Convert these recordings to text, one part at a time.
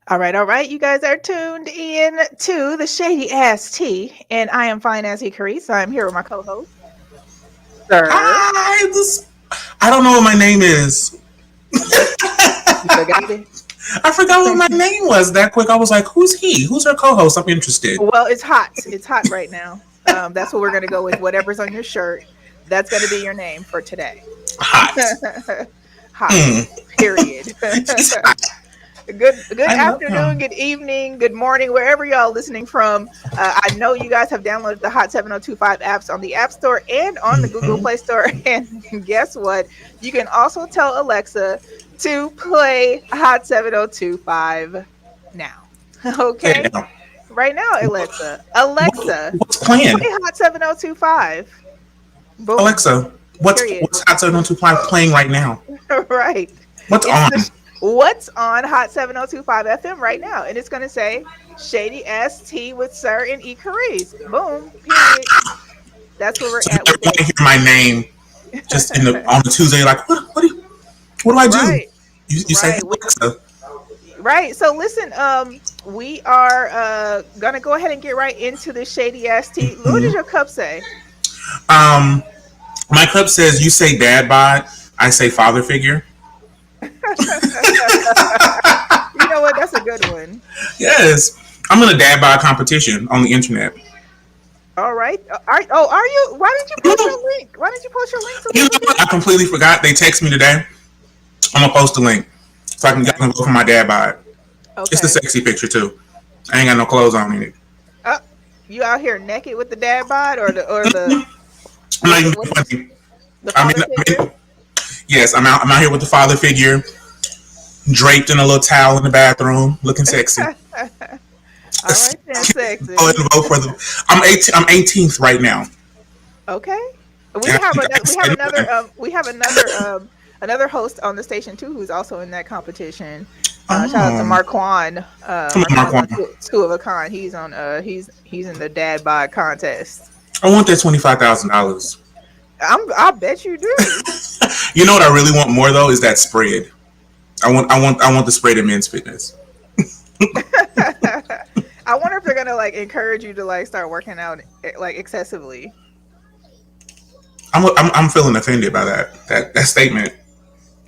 All right. You guys are tuned in to the Shady Ass Tea, and I am fine as he Carrice. I'm here with my co-host, sir. Hi, I don't know what my name is. That's you forgot it. I forgot what my name was that quick. I was like, who's he? Who's our co-host? I'm interested. Well, it's hot. It's hot right now. That's what we're gonna go with. Whatever's on your shirt, that's gonna be your name for today. Hot. Hot. Mm, Period. he's hot. Good I love afternoon, him. good evening, good morning, wherever y'all listening from. I know you guys have downloaded the Hot 7025 apps on the App Store and on the Google Mm-hmm. Play Store. And guess what? You can also tell Alexa to play Hot 7025 now. Say it Okay? now. Right now, Alexa. Alexa, What's playing? play Hot 7025. Boom. Alexa, what's Period. what's Hot 702.5 playing right now? Right. What's It's on? the what's on Hot 7025 FM right now. And it's going to say Shady ST with Sir and E. Carice. Boom. Period. That's where we're So at with everybody it. hear my name just in the on the Tuesday, like, what do I do? Right. You say, hey, Right. Alexa. Right. So listen, we are gonna go ahead and get right into the Shady ST. What does Mhm. your cup say? Um, my cup says you say dad bod, I say father figure. You know what? That's a good one. Yes, I'm in a dad bod competition on the internet. All right. Are you? Why did you You post know, your link? Why did you post your link so you know people what? I can? completely forgot. They text me today. I'm gonna post a link so I can Okay. get go for my dad bod. It's a Okay. sexy picture too. I ain't got no clothes on in it. Uh, you out here naked with the dad bod or the I'm not even what is funny. the I mean, father figure? yes, I'm out. I'm out here with the father figure, draped in a little towel in the bathroom, looking sexy. All right then, Go ahead sexy. and vote for the. I'm 18. I'm 18th right now, Okay. and I We can have say another nothing. another host on the station too who's also in that competition. Shout out to Oh, Marquand. come on, Marquand's on Marquand. two of a kind. He's on he's in the dad bod contest. I want that $25,000. I bet you do. You know what I really want more though is that spread. I want the spread in men's fitness. I wonder if they're gonna like encourage you to like start working out like excessively. I'm feeling offended by that statement.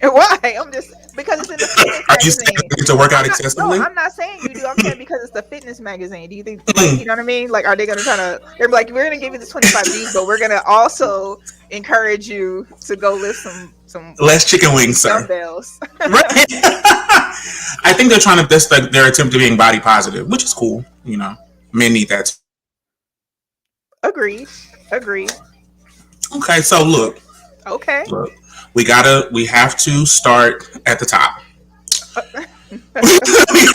Why? I'm just because it's in the fitness Are you saying magazine. I need to work I'm out not. No, excessively? I'm not saying you do. I'm saying because it's the fitness magazine. Do you think like you know what I mean? Like, are they gonna try to? They're like, we're gonna give you the 25 G's, but we're gonna also encourage you to go lift Less chicken these wings, sir. dumbbells. Right? I think they're trying to. That's like their attempt to being body positive, which is cool. You know, men need that too. Agreed. Agreed. Okay, so Okay. look, we have to start at the top. We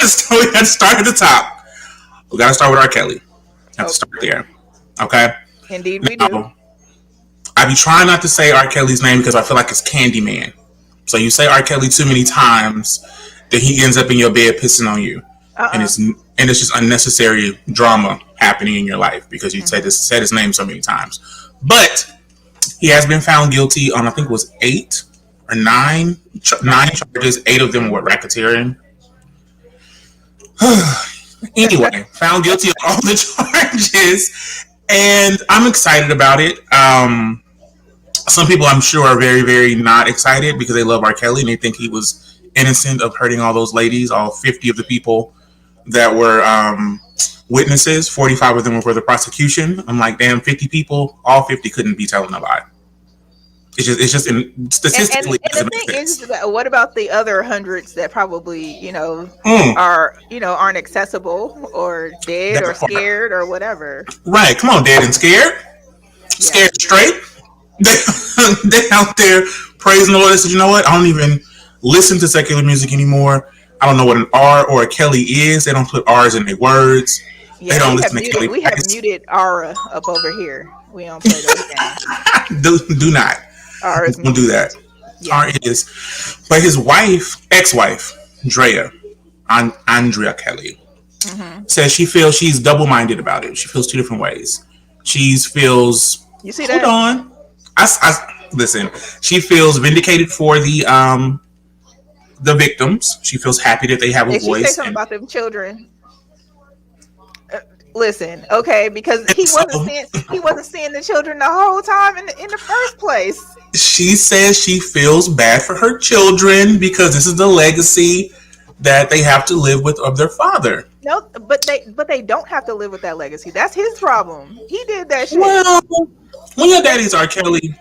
got to start at the top. We got to start with R. Kelly. Have to Oh, start there. Okay. indeed, we do. Now, I be trying not to say R. Kelly's name because I feel like it's Candyman. So you say R. Kelly too many times, then he ends up in your bed pissing on you, and Uh. it's just unnecessary drama happening in your life because you Hmm. said his name so many times. But he has been found guilty on I think it was eight or nine Nine. charges. Eight of them were racketeering. Anyway, found guilty of all the charges, and I'm excited about it. Some people I'm sure are very, very not excited because they love R. Kelly and they think he was innocent of hurting all those ladies, all 50 of the people that were witnesses. 45 of them were for the prosecution. I'm like, damn, 50 people, all 50 couldn't be telling a lie. And Statistically, it the doesn't make thing is sense. that what about the other hundreds that probably Mm, are aren't accessible or dead or that part. scared or whatever. Right, come on, dead and scared. Yeah. Scared straight. They, they out there praising the Lord. They said, you know what? I don't even listen to secular music anymore. I don't know what an R or a Kelly is. They don't put R's in their words. They Yeah, don't listen to Kelly we have Price. muted Aura up over here. We don't play those games. Do not. Aura is Don't do muted. that. Yeah. R is. But his wife, ex-wife, Drea, Andrea Kelly, Hmm. says she feels she's double-minded about it. She feels two different ways. She feels, You see hold that? on. Listen, she feels vindicated for the the victims. She feels happy that they have a If she say voice, something about them children, listen, okay, because he so wasn't seeing the children the whole time in the first place. she says she feels bad for her children because this is the legacy that they have to live with of their father. No, but they don't have to live with that legacy. That's his problem. He did that shit. Well, when your They daddy's R. Kelly,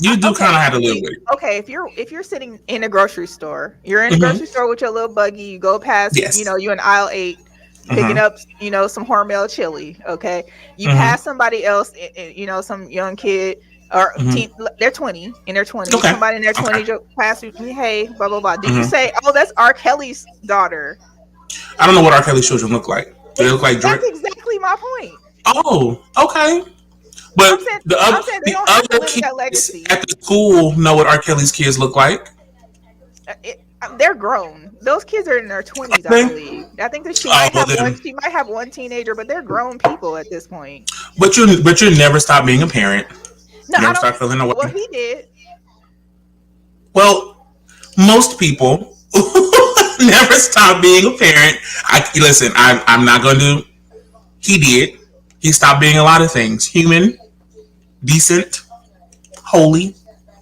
you do kind okay. of have to live See, with it. okay, if you're sitting in a grocery store, you're in a Mm-hmm. grocery store with your little buggy, you go past, Yes. you in aisle 8 picking Mm-hmm. up, some Hormel chili, okay? You Mm-hmm. pass somebody else, some young kid or Mm-hmm. teen, they're 20, in their 20s, Okay. somebody in their Okay. 20s pass you, hey, blah blah blah. Do you Mm-hmm. say, "Oh, that's R. Kelly's daughter"? I don't know what R. Kelly's children look like. Do they look like That's Drake? exactly my point. Oh, okay. I'm But saying the I'm other saying they the don't have to other live with that kids legacy. at the school know what R. Kelly's kids look like. They're grown. Those kids are in their 20s, I They, believe. I think that she oh might well have one. then, She might have one teenager, but they're grown people at this point. but you never stop being a parent. No, You I never don't stop think. feeling Well, away. he did. Well, most people never stop being a parent. I listen. I'm not going to. He did. He stopped being a lot of things. Human, decent, holy.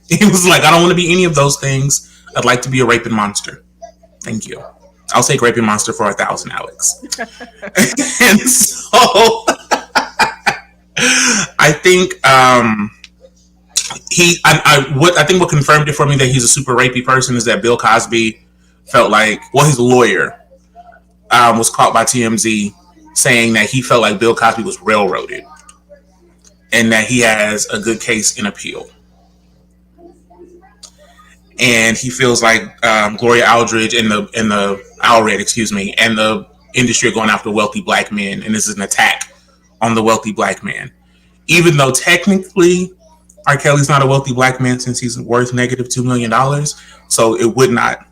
He was like, I don't want to be any of those things. I'd like to be a raping monster. Thank you. I'll take raping monster for 1,000, Alex. And so I think I think what confirmed it for me that he's a super rapey person is that Bill Cosby felt like, well, his lawyer was caught by TMZ saying that he felt like Bill Cosby was railroaded and that he has a good case in appeal. And he feels like Gloria Aldridge and the Allred, excuse me, and the industry are going after wealthy black men, and this is an attack on the wealthy black man. Even though technically R. Kelly's not a wealthy black man since he's worth negative $2 million, so it would not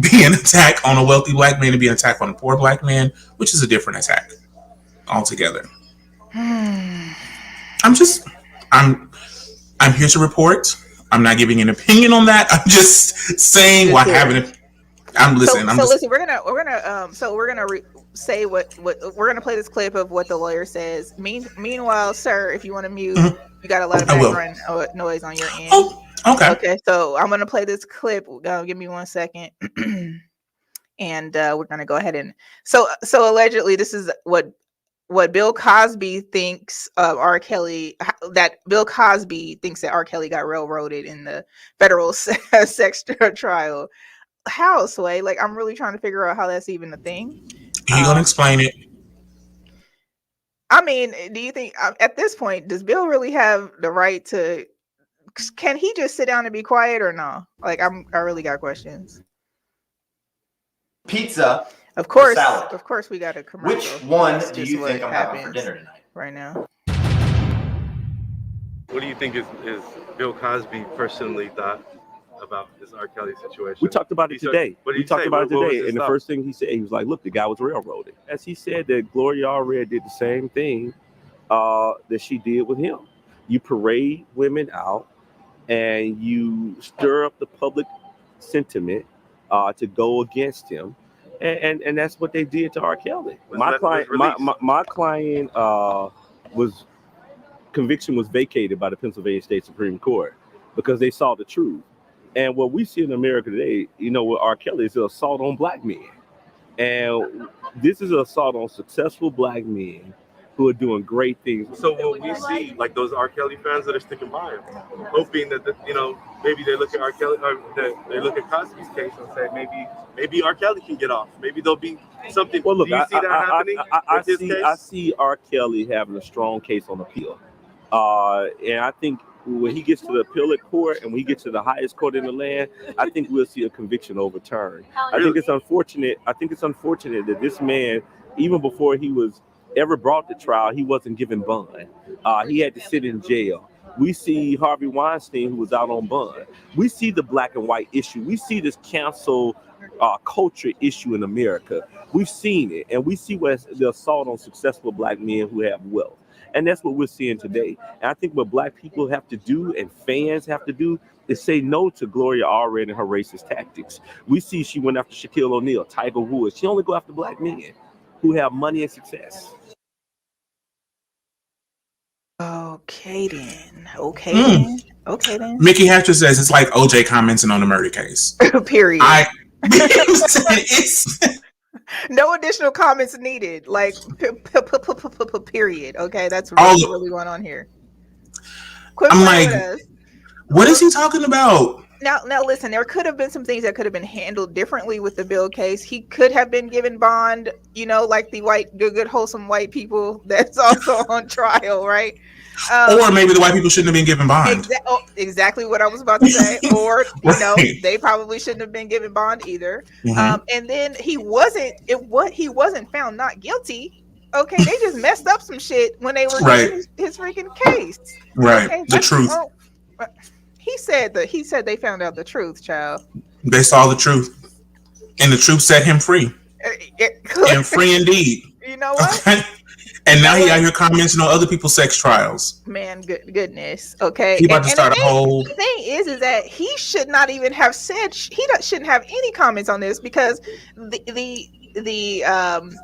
be an attack on a wealthy black man to be an attack on a poor black man, which is a different attack altogether. I'm just I'm I'm here to report. I'm not giving an opinion on that. I'm just saying Just why here. having it. I'm listening. I'm So just listen, say what we're gonna play this clip of what the lawyer says. Meanwhile, sir, if you want to mute, mhm, you got a lot of I will. background noise on your end. Oh, okay. Okay, so I'm gonna play this clip. Give me 1 second. And we're gonna go ahead and so allegedly this is what Bill Cosby thinks of R. Kelly, that Bill Cosby thinks that R. Kelly got railroaded in the federal sex trial. How, Sway? Like, I'm really trying to figure out how that's even a thing. He gonna explain it. I mean, do you think at this point does Bill really have the right to? Can he just sit down and be quiet or no? Like, I really got questions. Pizza, Of course, salad. of course, we got a commercial. Which one That's do just you what think I'm having for happens dinner tonight? right now. What do you think is Bill Cosby personally thought about this R. Kelly situation? We talked about it today. What did We he talked say? about it What was today. his And the thought? first thing he said, he was like, look, the guy was railroaded. As he said that Gloria Allred did the same thing that she did with him. You parade women out and you stir up the public sentiment to go against him. And that's what they did to R. Kelly. My client was conviction was vacated by the Pennsylvania State Supreme Court because they saw the truth. And what we see in America today, with R. Kelly is an assault on black men. And this is an assault on successful black men who are doing great things. So will we see like those R. Kelly fans that are sticking by him, hoping that maybe they look at R. Kelly or they look at Cosby's case and say maybe R. Kelly can get off. Maybe there'll be something. Well, look, do you see that happening with his case? I see R. Kelly having a strong case on appeal. And I think when he gets to the appellate court and when he gets to the highest court in the land, I think we'll see a conviction overturned. I think it's unfortunate. That this man, even before he was ever brought to trial, he wasn't given bond. He had to sit in jail. We see Harvey Weinstein, who was out on bond. We see the black and white issue. We see this cancel culture issue in America. We've seen it, and we see what's the assault on successful black men who have wealth. And that's what we're seeing today. And I think what black people have to do and fans have to do is say no to Gloria Allred and her racist tactics. We see she went after Shaquille O'Neal, Tiger Woods. She only go after black men who have money and success. Okay then. Okay Mm. then. Okay then. Mickey Hatcher says it's like OJ commenting on the murder case. Period. It's No additional comments needed. Like period. Okay, that's really going on here. Quit I'm playing like, with us. what is he talking about? Now, listen. There could have been some things that could have been handled differently with the Bill case. He could have been given bond, like the good, wholesome white people that's also on trial, right? Or maybe the white people shouldn't have been given bond. Exactly what I was about to say. Or Right. they probably shouldn't have been given bond either. Mhm. And then he wasn't found not guilty. Okay, they just messed up some shit when they were Right. doing his freaking case. Right. Okay, The truth. He said they found out the truth, child. They saw the truth, and the truth set him free, and free indeed. You know what? Okay? And now he out here commenting on other people's sex trials. Man, goodness. Okay. He about to start a whole. The thing is that he should not even have said. Shouldn't have any comments on this because the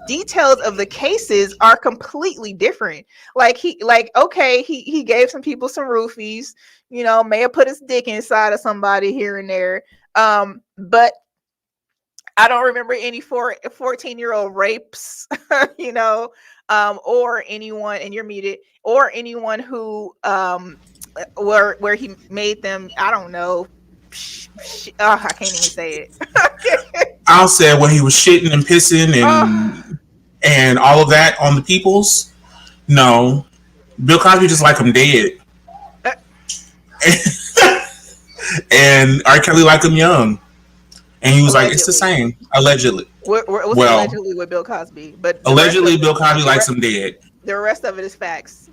details of the cases are completely different. Like he gave some people some roofies. May have put his dick inside of somebody here and there. But I don't remember any 14-year-old rapes. Or anyone, and you're muted, or anyone who where he made them, I don't know, I can't even say it. I'll say where he was shitting and pissing and all of that on the peoples. No, Bill Cosby just like him dead, and R. Kelly like him young, and he was like, it's the same, allegedly. Allegedly with Bill Cosby, but allegedly Bill Cosby likes him dead. The rest of it is facts.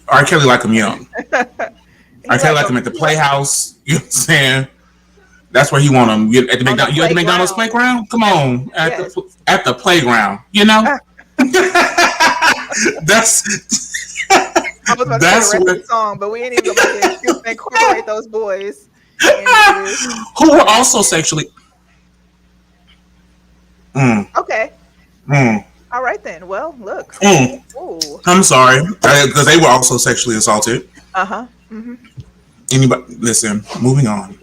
R. Kelly like him young. R. Kelly like him at the Playhouse. You know what I'm saying? That's where he want him. You at the McDonald's playground? Come on, at the playground. That's I was about to say the rest of the song, but we ain't even going to incorporate those boys who were also sexually. Okay. All right then. Well, look. I'm sorry, because they were also sexually assaulted. Mm-hmm. Anybody? Listen. Moving on.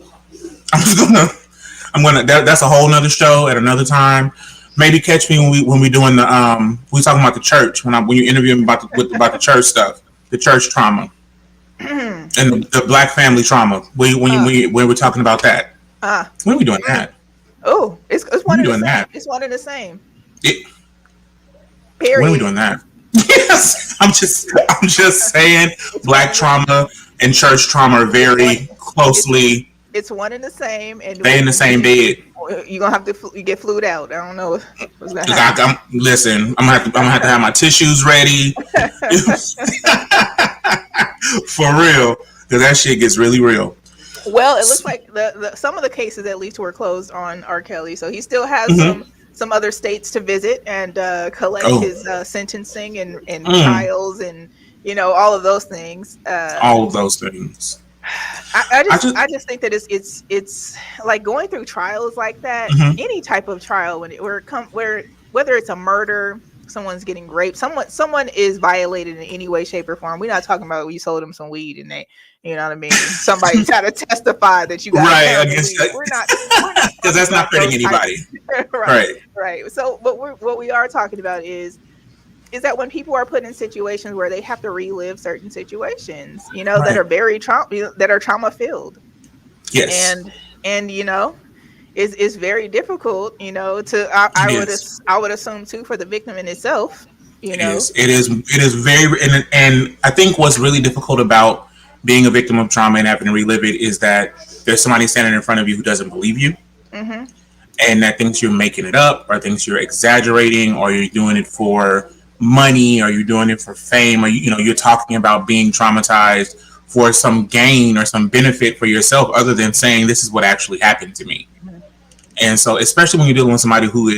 I'm gonna. That's a whole nother show at another time. Maybe catch me when we doing the we talking about the church when you interviewing about the church stuff, the church trauma, and the black family trauma. When we're talking about that. When are we doing that? Oh, it's one of the same. That? It's one of the same. Period. When are we doing that? Yes, I'm just saying, black trauma and church trauma are very closely. It's one and the same, and they in the same bed. You're gonna have to get flued out. I don't know what's gonna happen. Listen, I'm gonna have to have my tissues ready for real, because that shit gets really real. Well, it looks like some of the cases at least were closed on R. Kelly, so he still has some other states to visit and collect his sentencing and trials and all of those things. All of those things. I just think that it's like going through trials like that. Any type of trial where whether it's a murder, someone's getting raped, someone is violated in any way, shape, or form. We're not talking about you sold them some weed and they, you know what I mean? Somebody's got to testify that you got right. We're not because that's not hurting anybody. Right. So what we are talking about is that when people are put in situations where they have to relive certain situations, that are very trauma filled. Yes. And it's very difficult, I would assume too for the victim in itself. It is very, and I think what's really difficult about being a victim of trauma and having to relive it is that there's somebody standing in front of you who doesn't believe you, and that thinks you're making it up, or thinks you're exaggerating, or you're doing it for money, or you're doing it for fame, or you're talking about being traumatized for some gain or some benefit for yourself, other than saying this is what actually happened to me. And so, especially when you're dealing with somebody who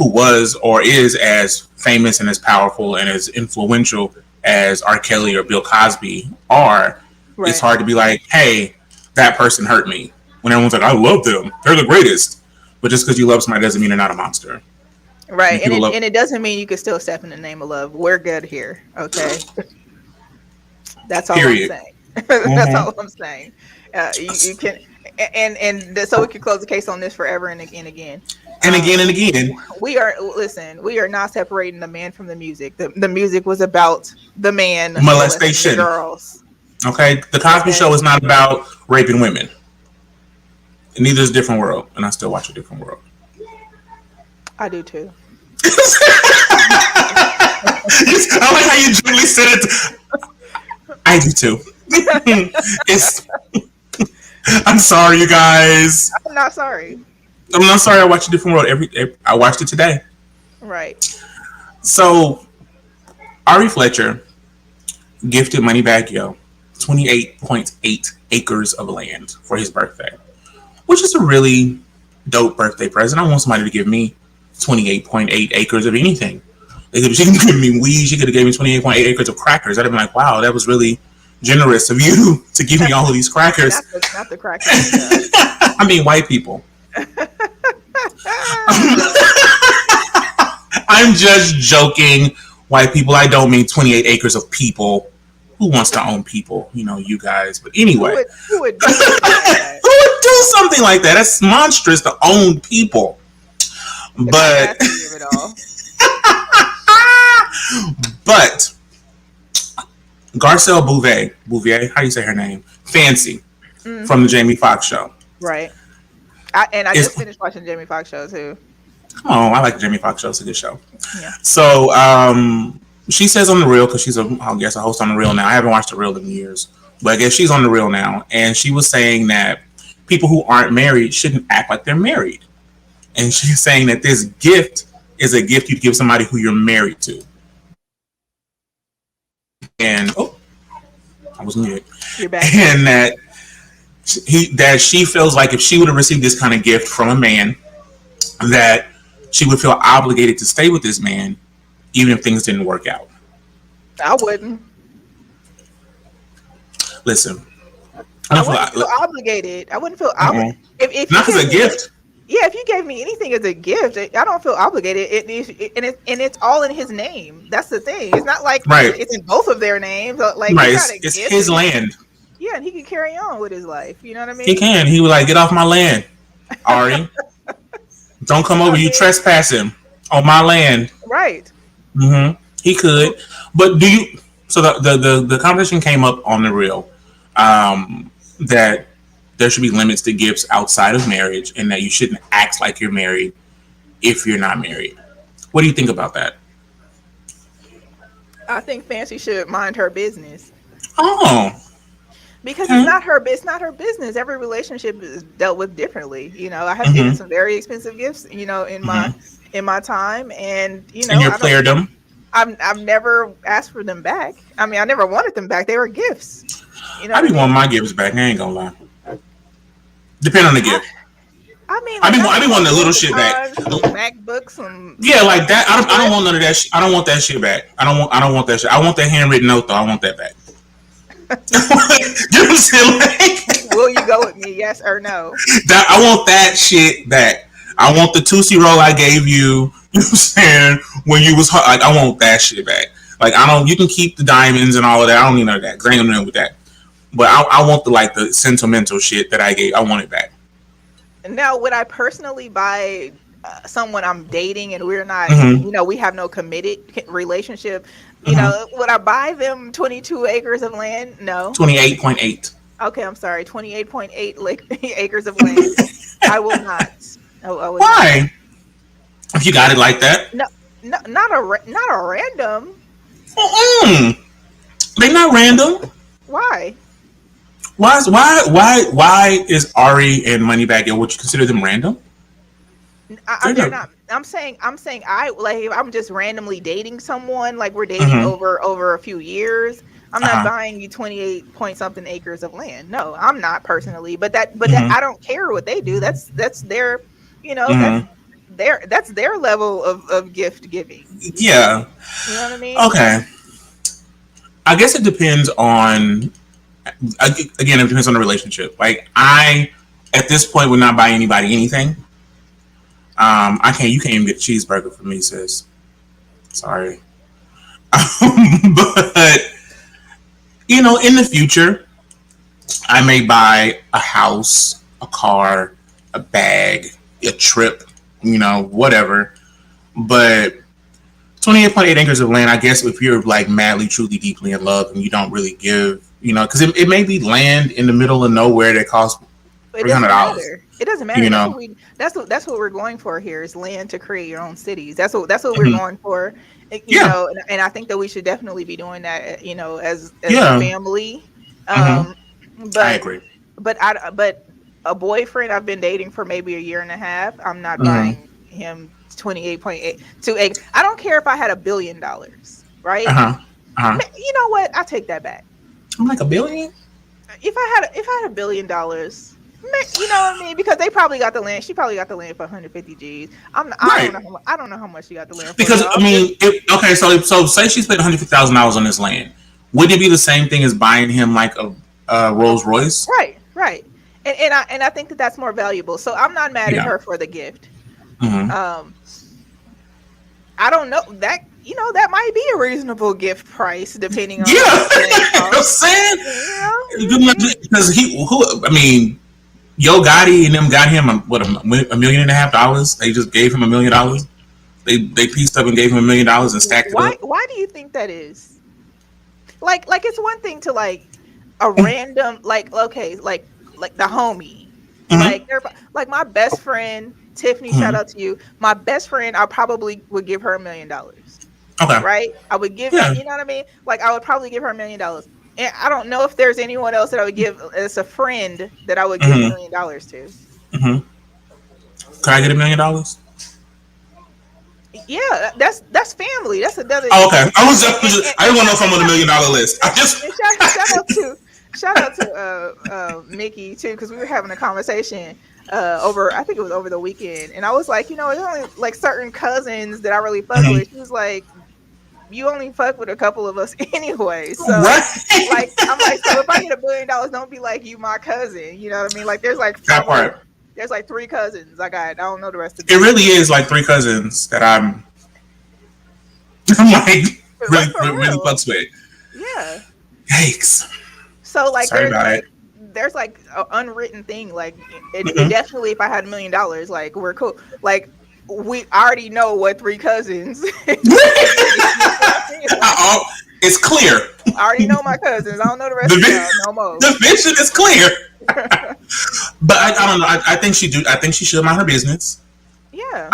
who was or is as famous and as powerful and as influential as R. Kelly or Bill Cosby are, it's Right. hard to be like, hey, that person hurt me. When everyone's like, I love them, they're the greatest. But just because you love somebody doesn't mean they're not a monster. Right. And people love. And it doesn't mean you can still step in the name of love. We're good here. Okay. That's all I'm Period. saying. That's Mm-hmm. all I'm saying. You can, so we can close the case on this forever and again. And Um, again and again, we are listen. We are not separating the man from the music. The music was about the man molesting the molestation. girls. Okay, the Cosby Okay, Show is not about raping women. And neither is Different World, and I still watch A Different World. I do too. I like how you gently said it. I do too. It's. I'm sorry, you guys. I'm not sorry. I'm not sorry. I watched A Different World. I watched it today. Right. So Ari Fletcher gifted Moneybagg Yo 28.8 acres of land for his birthday, which is a really dope birthday present. I want somebody to give me 28.8 acres of anything. She could give me weed. She could have gave me 28.8 acres of crackers. I'd have been like, wow, that was really generous of you to give me all of these crackers. Not the crackers. I mean, white people. I'm just joking, white people. I don't mean 28 acres of people. Who wants to own people? You know, you guys. But anyway, Who would do something like that? who would do something like that? That's monstrous to own people. But Give it all. but Garcelle Bouvier, how do you say her name? Fancy from the Jamie Foxx show. Right. I Is- just finished watching Jamie Foxx show too. Come on, I like the Jamie Foxx show. It's a good show. Yeah. So she says on The Real, because she's I guess a host on The Real now. I haven't watched The Real in years, but I guess she's on The Real now. And she was saying that people who aren't married shouldn't act like they're married. And she's saying that this gift is a gift you'd give somebody who you're married to. And I was muted. You're back. And that she feels like if she would have received this kind of gift from a man, that she would feel obligated to stay with this man, even if things didn't work out. I wouldn't. Listen, I wouldn't feel obligated. I wouldn't feel obligated. If not as a gift. Yeah, if you gave me anything as a gift, I don't feel obligated. It's all in his name. That's the thing. It's not like it's in both of their names. Like right, it's his land. Yeah, and he can carry on with his life. You know what I mean? He can. He was like, get off my land, Ari. Don't come over. You trespassing on my land. Right. He could, but do you? So the conversation came up on The Real that there should be limits to gifts outside of marriage, and that you shouldn't act like you're married if you're not married. What do you think about that? I think Fancy should mind her business. Oh. Because it's not her business. Every relationship is dealt with differently. You know, I have given some very expensive gifts, you know, in my time, and you know, and you're cleared them. I've never asked for them back. I mean, I never wanted them back. They were gifts. You know, I be wanting my gifts back. I ain't gonna lie. Depend on the gift. I mean, I be wanting the little shit back. Some MacBooks, yeah, like that. I don't want none of that. I don't want that shit back. I don't want that shit. I want that handwritten note though. I want that back. You know what I'm saying? Like, will you go with me? Yes or no? I want that shit back. I want the Tootsie Roll I gave you. You know what I'm saying? When you was like, I want that shit back. Like, I don't. You can keep the diamonds and all of that. I don't need none of that. Cause I ain't gonna do nothing with that. But I want the sentimental shit that I gave. I want it back. Now, would I personally buy someone I'm dating and we're not, you know, we have no committed relationship? You know, would I buy them 22 acres of land? No. 28.8. Okay, I'm sorry. 28.8 acres of land. I will not. I will Why? Not. If you got it like that? No, not a random. They're not random. Why? Why is Ari and Moneybagg Yo? Would you consider them random? They're not. I'm saying if I'm just randomly dating someone, like we're dating over a few years. I'm not buying you 28 point something acres of land. No, I'm not personally. But that I don't care what they do. That's their, you know, their level of gift giving. Yeah. You know what I mean? Okay. I guess it depends on. Again, it depends on the relationship. Like I, at this point, would not buy anybody anything. I can't. You can't even get a cheeseburger from me, sis. Sorry. But in the future, I may buy a house, a car, a bag, a trip, whatever. But 28.8 acres of land, I guess if you're like madly, truly, deeply in love and you don't really give, because it may be land in the middle of nowhere that costs It doesn't $300. matter. It doesn't matter. You That's know, what we. That's what we're going for here is land to create your own cities. That's what we're Mhm. going for. Yeah, And I think that we should definitely be doing that. As a yeah, family. hmm Um, I but agree. but a boyfriend I've been dating for maybe a year and a half. I'm not Hmm. buying him 28.82 acres. I don't care if I had $1 billion, Uh right? huh. Uh huh. You know what? I take that back. I'm like $1 billion. If I had $1 billion, you know what I mean? Because they probably got the land. She probably got the land for 150 G's. Right. I don't know how much she got the land for, Because y'all. I mean, okay, so say she spent $150,000 on this land. Would it be the same thing as buying him like a Rolls Royce? Right, right. And I think that that's more valuable. So I'm not mad at Yeah. her for the gift. Hmm. Um, I don't know that that might be a reasonable gift price depending on Yeah, how much the land I'm costs. saying You because I mean, Yo Gotti and them got him $1.5 million. They just gave him $1 million. They pieced up and gave him $1 million and stacked it why up. why do you think that is? Like it's one thing to like a random okay like the homie Hmm. like my best friend Tiffany, shout Hmm. out to you. My best friend, I probably would give her $1 million, Okay. right? I would give, Yeah. you know what I mean? Like I would probably give her $1 million, and I don't know if there's anyone else that I would give as a friend that I would give a Hmm. $1 million to. Hmm. Can I get $1 million? Yeah, that's family. That's another. Oh, okay. I didn't want to know if I'm And on $1 million list. I just. shout out to Mickey too, because we were having a conversation over, I think it was over the weekend, and I was like, there's only like certain cousins that I really fuck Mhm. with. She was like, you only fuck with a couple of us anyway. So Right. like I'm like, so if I get $1 billion, don't be like you my cousin. You know what I mean? Like That part. there's like three cousins I got. I don't know the rest of It them. really is like three cousins that I'm like Like really for really real. fucks with. Yeah. Yikes. So like Sorry about it. there's like an unwritten thing. Like it Mhm. definitely, if I had $1 million, like we're cool. Like we already know what three cousins. You know what I mean? Like, It's clear. I already know my cousins. I don't know the rest The, of vi- y'all no more. the vision is clear. But I don't know. I think she do. I think she should mind her business. Yeah.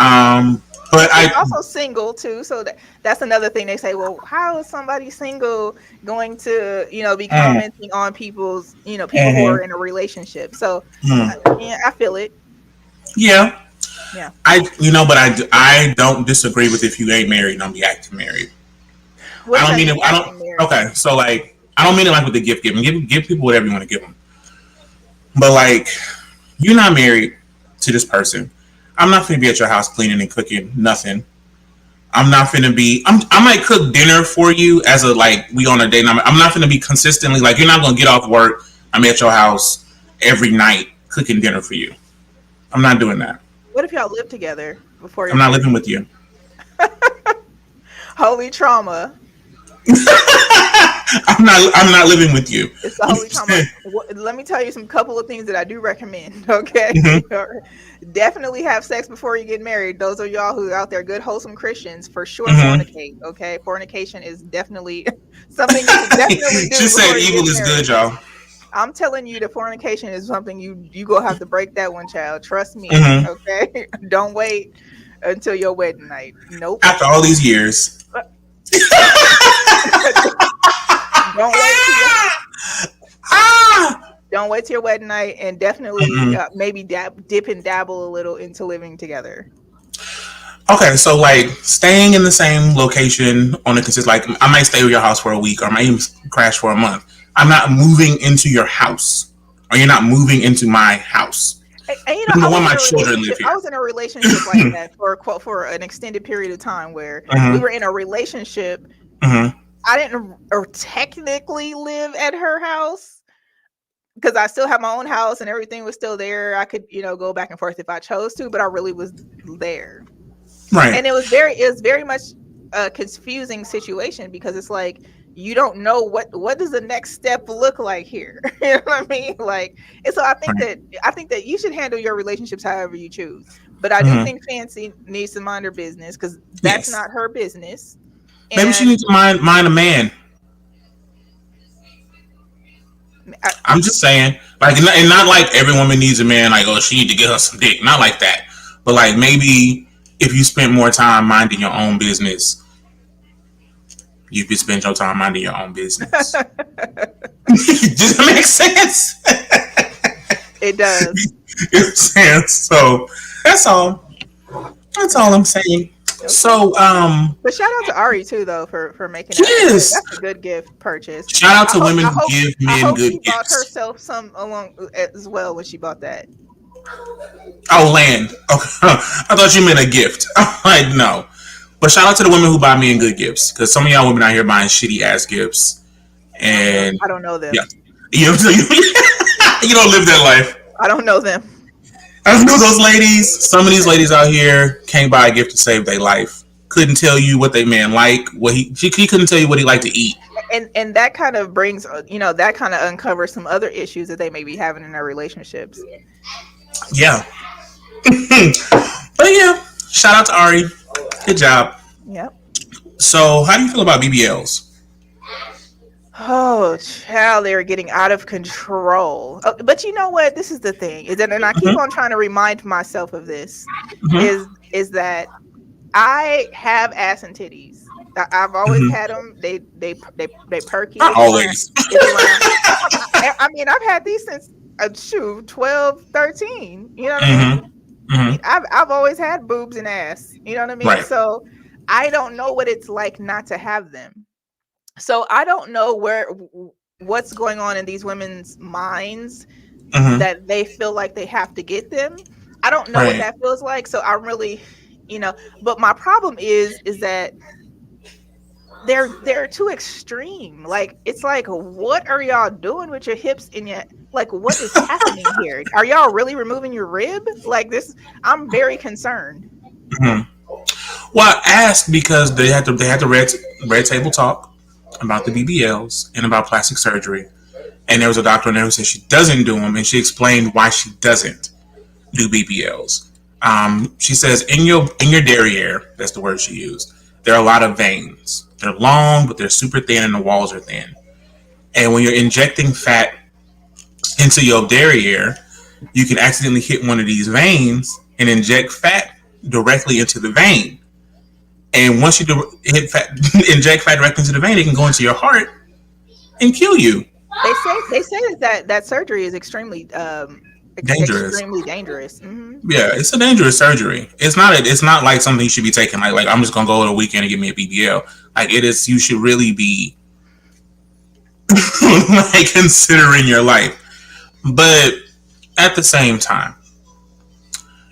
But She's also single too, so that's another thing. They say, well, how is somebody single going to, be Mm, commenting on people's, people who are mhm, in a relationship? So, mm. yeah, I feel it. Yeah. Yeah. But I don't disagree with if you ain't married, don't be acting married. What I does don't that mean mean, it. I don't. acting married? Okay, so like, I don't mean it like with the gift giving. Give people whatever you want to give them. But like, you're not married to this person. I'm not gonna be at your house cleaning and cooking nothing. I'm not gonna be. I might cook dinner for you as a like we on a date. And I'm not gonna be consistently like you're not gonna get off work. I'm at your house every night cooking dinner for you. I'm not doing that. What if y'all live together before I'm you're not married? living with you. Holy trauma. I'm not living with you. It's the holy trauma. Let me tell you some couple of things that I do recommend. Okay, Mhm, definitely have sex before you get married. Those of y'all who are out there, good wholesome Christians, for sure mhm. fornicate. Okay, fornication is definitely something you should definitely do She said before you evil get is married. good, y'all. I'm telling you, the fornication is something you gonna have to break that one, child. Trust me. Hmm. Okay, don't wait until your wedding night. Nope. After all these years. Don't wait till your Ah! don't wait till your wedding night, and definitely Mm-mm. maybe dip and dabble a little into living together. Okay, so like staying in the same location on a consistent, like I might stay at your house for a week or I might even crash for a month. I'm not moving into your house or you're not moving into my house. And Number one, my children live I here. was in a relationship like that for an extended period of time where we Hmm. were in a relationship. Hmm. I didn't or technically live at her house because I still have my own house and everything was still there. I could, go back and forth if I chose to, but I really was there. Right. And it was very much a confusing situation because it's like you don't know what does the next step look like here. You know what I mean? Like, and so Right. I think that you should handle your relationships however you choose. But I do Hmm. think Fancy needs to mind her business because that's Yes. not her business. Maybe she And needs to mind a man. I, I'm just saying, like, and not like every woman needs a man. Like, oh, she need to get her some dick. Not like that. But like maybe if you spent more time minding your own business, you could spend your time minding your own business. Does that make sense? it does. It makes sense. So that's all. That's all I'm saying. Okay. So, But shout out to Ari too, though, for making that. yes. That's a good gift purchase. Shout out to women I who hope give I men hope good she bought gifts. herself some along as well when she bought that. Oh, land. Okay. I thought you meant a gift. I'm like, no. But shout out to the women who buy men good gifts. Because some of y'all women out here buying shitty ass gifts. And I don't know yeah. them. You don't live that life. I don't know them. I know those ladies. Some of these ladies out here can't buy a gift to save their life. Couldn't tell you what they man like. He couldn't tell you what he liked to eat. And that kind of brings that kind of uncovers some other issues that they may be having in their relationships. Yeah. But yeah, shout out to Ari. Good job. Yep. So, how do you feel about BBLs? Oh, child, they're getting out of control. But you know what? This is the thing. Is that, and I keep Mm-hmm. on trying to remind myself of this, Mm-hmm. is that I have ass and titties. I've always Mm-hmm. had them. They perky. Not always. It's around. I mean, I've had these since 12, 13. You know what I mean? Mm-hmm. Mm-hmm. I've always had boobs and ass. You know what I mean? Right. So I don't know what it's like not to have them. So I don't know what's going on in these women's minds Mm-hmm. that they feel like they have to get them. I don't know what Right. that feels like. So I'm really, but my problem is that they're too extreme. Like it's like, what are y'all doing with your hips and your like? What is happening here? Are y'all really removing your rib? Like this, I'm very concerned. Mm-hmm. Well, I asked because they had the red table talk about the BBLs and about plastic surgery, and there was a doctor in there who said she doesn't do them, and she explained why she doesn't do BBLs. She says in your derriere, that's the word she used. There are a lot of veins. They're long, but they're super thin, and the walls are thin. And when you're injecting fat into your derriere, you can accidentally hit one of these veins and inject fat directly into the vein. And once you inject fat directly into the vein, it can go into your heart and kill you. They say that surgery is Dangerous. extremely dangerous. Yeah, it's a dangerous surgery. It's not like something you should be taking. Like I'm just gonna go on a weekend and get me a BBL. Like it is. You should really be like considering your life. But at the same time,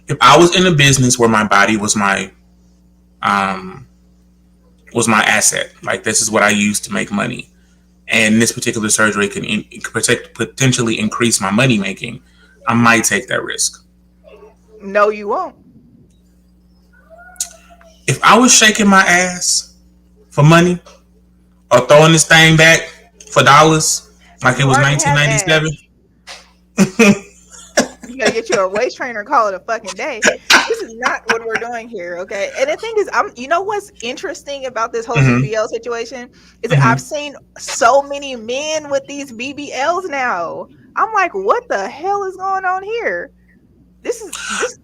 if I was in a business where my body um was my asset, like this is what I use to make money, and this particular surgery can potentially increase my money making, I might take that risk. No, you won't. If I was shaking my ass for money or throwing this thing back for dollars like it You was already have ass. 1997, You gotta get you a waist trainer and call it a fucking day. This is not what we're doing here, okay? And the thing is, you know what's interesting about this whole Mhm. BBL situation is that Mhm. I've seen so many men with these BBLs now. I'm like, what the hell is going on here? This is this.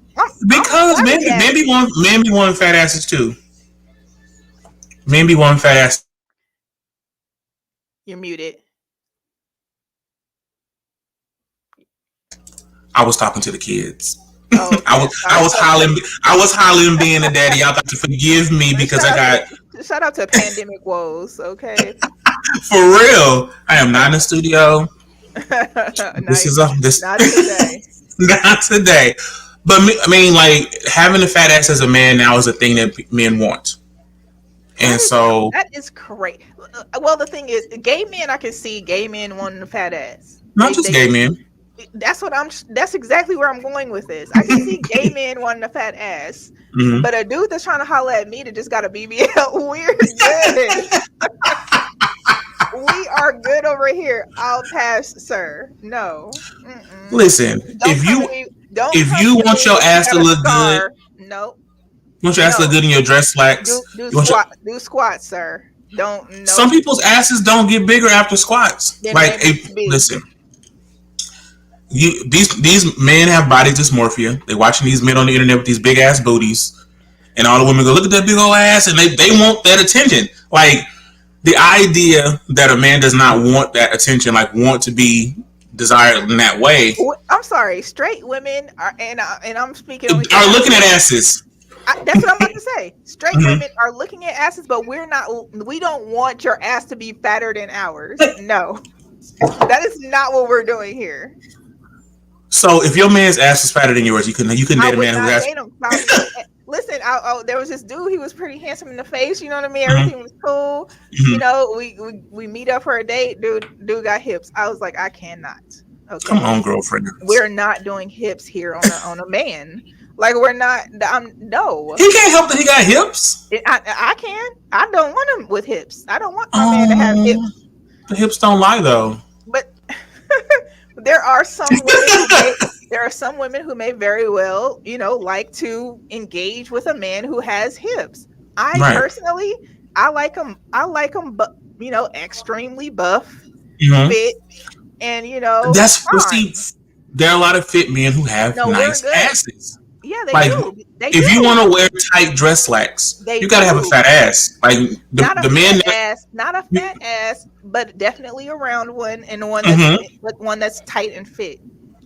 Because I'm men be wanting fat asses too. Men be wanting fat asses. You're muted. I was talking to the kids. Oh, okay. I was hollering being a daddy. Y'all got to forgive me because I got Shout out to pandemic woes, okay? for real. I am not in the studio. not, This is a this not today. Not today. But I mean, like having a fat ass as a man now is a thing that men want, and so That is great. Well, the thing is, gay men, I can see gay men wanting a fat ass. not just gay men. That's what I'm. That's exactly where I'm going with this. I can see gay men wanting a fat ass, Mhm. but a dude that's trying to holler at me that just got a BBL, we're good. We are good over here. I'll pass, sir. No. Mm-mm. Listen, Don't come to me. Don't if come you to want me your if you ass to got a look good, scar. Nope. you want your ass to look No. good in your dress slacks. Do You want your, squat. Do squats, sir. Don't. some Nope. people's asses don't get bigger after squats. Then it Like, ain't meant to be. listen, these men have body dysmorphia. They watching these men on the internet with these big ass booties, and all the women go, look at that big old ass, and they want that attention. Like the idea that a man does not want that attention, like want to be desired in that way, I'm sorry. Straight women are, and I'm speaking only for are looking at myself. asses. That's what I'm about to say. Straight Mhm. women are looking at asses, but we're not. We don't want your ass to be fatter than ours. No, that is not what we're doing here. So if your man's ass is fatter than yours, you couldn't I date a would man who not has. date him. Listen, there was this dude. He was pretty handsome in the face. You know what I mean? Mhm, Everything was cool. You mhm. know, we meet up for a date. Dude got hips. I was like, I cannot. Come Okay, on, girlfriend. we're not doing hips here on a man. Like we're not. I'm no. He can't help that he got hips. I can. I don't want him with hips. I don't want my man to have Um, hips. the hips don't lie though. But there are some women who may there are some women who may very well, like to engage with a man who has hips. I Right. personally, I like them, but extremely buff, Hmm. fit, and That's but see, fine. there are a lot of fit men who have No, we're nice good. asses. Yeah, they Like do. They if you do. want to wear tight dress slacks, They you gotta have a do. fat ass. Like Not a the men fat that. ass, not a fat ass, but definitely a round one and Hmm. one that's tight and fit.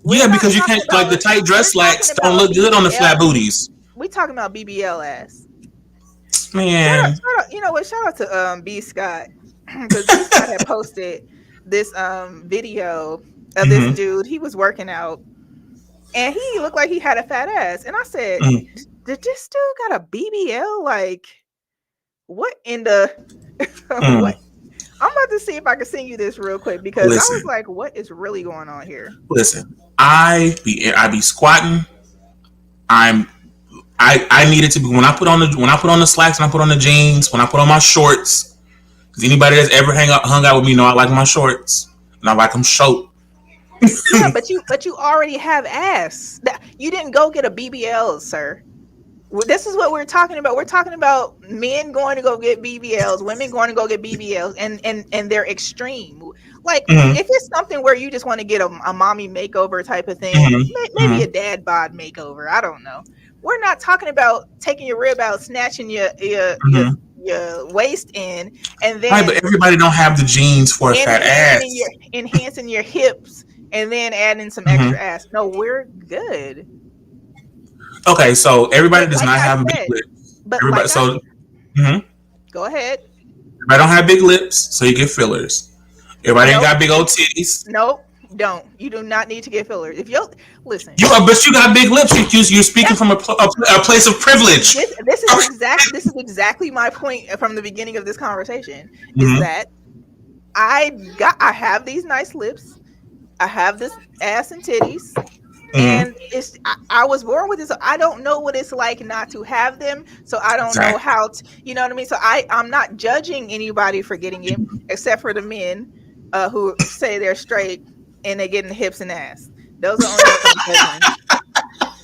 We're Yeah, not because you talking can't like the about tight dress we're talking slacks don't about look good on the flat BBL. booties. We talking about BBL ass. Man. Shout out, you know what? Shout out to B Scott because B Scott had posted this video of this Hmm. dude. He was working out and he looked like he had a fat ass. And I said, Mm, did this dude got a BBL? Like, what in the mm. what? I'm about to see if I can send you this real quick because I was Listen, like, what is really going on here? listen. I be squatting. I'm I needed to be when I put on the slacks and I put on the jeans, when I put on my shorts. Because anybody that's ever hung out with me know I like my shorts and I like them short. Yeah, but you already have ass. You didn't go get a BBL, sir. This is what we're talking about. We're talking about men going to go get BBLs, women going to go get BBLs, and they're extreme. Like Hmm. if it's something where you just want to get a mommy makeover type of thing, Hmm. maybe Hmm. a dad bod makeover. I don't know. We're not talking about taking your rib out, snatching Hmm. your waist in, and Right, but then everybody don't have the jeans for a fat ass. enhancing your hips, and then adding some extra Hmm. ass. No, we're good. Okay, so everybody But does like not I have big said, lips. Everybody, so go ahead. everybody don't have big lips, so you get fillers. Everybody ain't Nope. got big old titties. Nope, don't. You do not need to get fillers. If you listen, But you got big lips. You're speaking that's from a place of privilege. this is exactly my point from the beginning of this conversation. Is Hmm. that I have these nice lips. I have this ass and titties. Hmm. And I was born with this. So I don't know what it's like not to have them. So I don't know Exactly. how to, you know what I mean? So I'm not judging anybody for getting it, except for the men who say they're straight and they're getting hips and ass. Those are the only ones I'm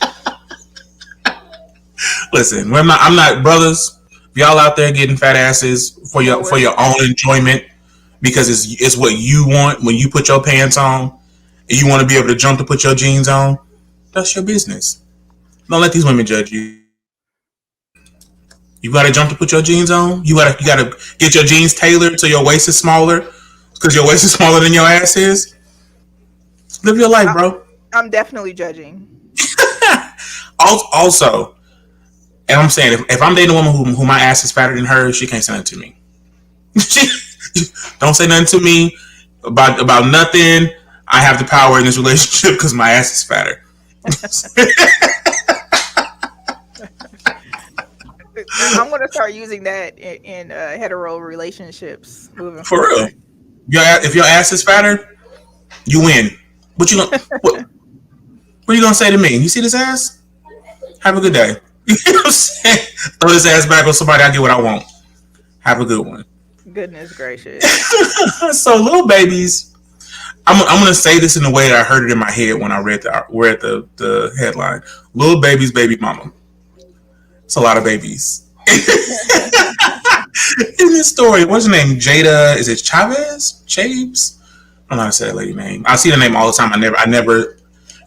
judging. Listen, I'm not brothers. If y'all out there getting fat asses for No, your own enjoyment because it's what you want when you put your pants on and you want to be able to jump to put your jeans on. That's your business. Don't let these women judge you. You gotta jump to put your jeans on. You gotta get your jeans tailored so your waist is smaller because your waist is smaller than your ass is. Live your life, I, bro. I'm definitely judging. Also, and I'm saying if I'm dating a woman who my ass is fatter than hers, she can't say nothing to me. Don't say nothing to me about nothing. I have the power in this relationship because my ass is fatter. I'm gonna start using that in hetero relationships moving For real. forward. If your ass is fatter, you win. What you gonna what are you gonna say to me? You see this ass? Have a good day. You know what I'm saying? Throw this ass back on somebody. I get what I want. Have a good one. Goodness gracious. So little babies. I'm gonna say this in the way that I heard it in my head when I read the headline. Little babies, baby mama. It's a lot of babies. In this story, what's her name? Jada, is it Chavez? Chaves? I don't know how to say that lady name. I see the name all the time. I never,